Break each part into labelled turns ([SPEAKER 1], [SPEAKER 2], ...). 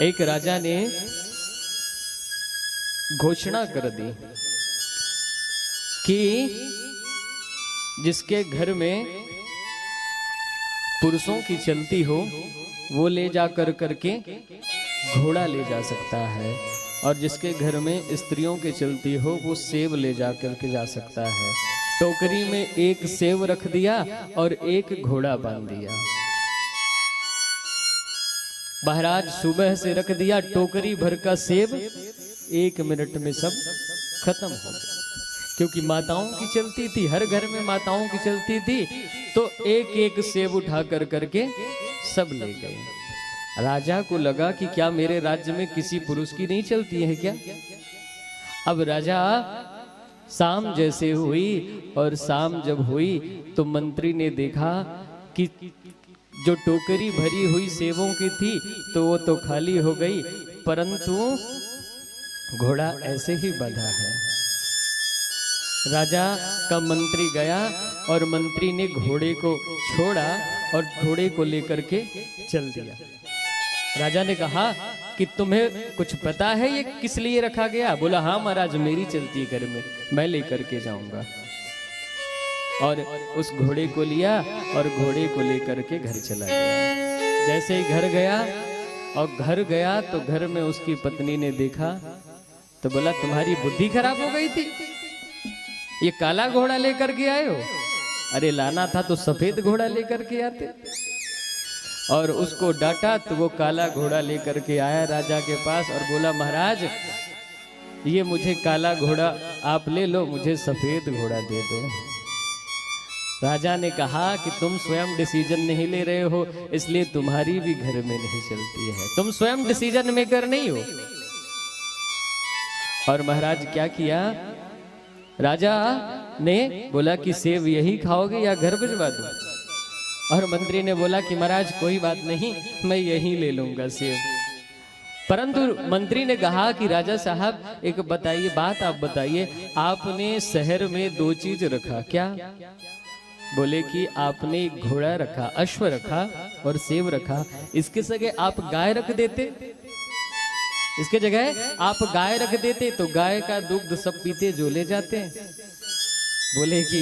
[SPEAKER 1] एक राजा ने घोषणा कर दी कि जिसके घर में पुरुषों की चलती हो वो ले जा करके घोड़ा ले जा सकता है, और जिसके घर में स्त्रियों की चलती हो वो सेब ले जा करके जा सकता है। टोकरी में एक सेब रख दिया और एक घोड़ा बांध दिया। महाराज सुबह से रख दिया, टोकरी भर का सेब 1 मिनट में सब खत्म हो गया, क्योंकि माताओं की चलती थी, हर घर में माताओं की चलती थी, तो एक एक सेब उठा करके सब ले गए। राजा को लगा कि क्या मेरे राज्य में किसी पुरुष की नहीं चलती है क्या? अब राजा शाम जैसे हुई, और शाम जब हुई तो मंत्री ने देखा कि जो टोकरी भरी हुई सेबों की थी तो वो तो खाली हो गई, परंतु घोड़ा ऐसे ही बंधा है। राजा का मंत्री गया और मंत्री ने घोड़े को छोड़ा और घोड़े को लेकर के चल दिया। राजा ने कहा कि तुम्हें कुछ पता है ये किस लिए रखा गया? बोला हाँ महाराज, मेरी चलती घर में, मैं लेकर के जाऊंगा। और उस घोड़े को लिया और घोड़े को लेकर के घर चला गया। जैसे ही घर गया और घर गया तो घर में उसकी पत्नी ने देखा तो बोला तुम्हारी बुद्धि खराब हो गई थी, ये काला घोड़ा लेकर के आए हो? अरे लाना था तो सफेद घोड़ा लेकर के आते। और उसको डांटा तो वो काला घोड़ा लेकर के आया राजा के पास और बोला महाराज ये मुझे काला घोड़ा आप ले लो, मुझे सफेद घोड़ा दे दो। राजा ने कहा कि तुम स्वयं डिसीजन नहीं ले रहे हो, इसलिए तुम्हारी भी घर में नहीं चलती है, तुम स्वयं डिसीजन मेकर नहीं हो। और महाराज क्या किया? राजा ने बोला कि सेब यही खाओगे या घर भिजवा दूं? और मंत्री ने बोला कि महाराज कोई बात नहीं, मैं यही ले लूंगा सेब। परंतु मंत्री ने कहा कि राजा साहब एक बताइए बात, आप बताइए, आपने शहर में 2 चीज रखा, क्या? बोले कि आपने एक घोड़ा रखा, अश्व रखा और सेब रखा, इसके जगह आप गाय रख देते, इसके जगह आप गाय रख देते तो गाय का दूध सब पीते जो ले जाते। बोले कि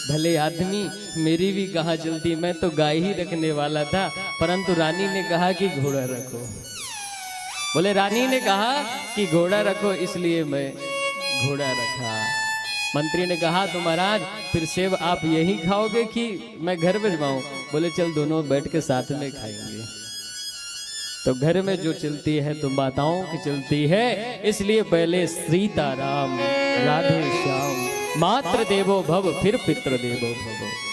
[SPEAKER 1] भले आदमी, मेरी भी कहाँ चलती, मैं तो गाय ही रखने वाला था, परंतु रानी ने कहा कि घोड़ा रखो। बोले रानी ने कहा कि घोड़ा रखो, इसलिए मैं घोड़ा रखा। मंत्री ने कहा तो महाराज फिर सेब आप यही खाओगे कि मैं घर भिजवाऊं? बोले चल दोनों बैठ के साथ में खाएंगे। तो घर में जो चलती है तो माताओं की चलती है, इसलिए पहले सीताराम राधे श्याम, मातृ देवो भव फिर पितृ देवो भव।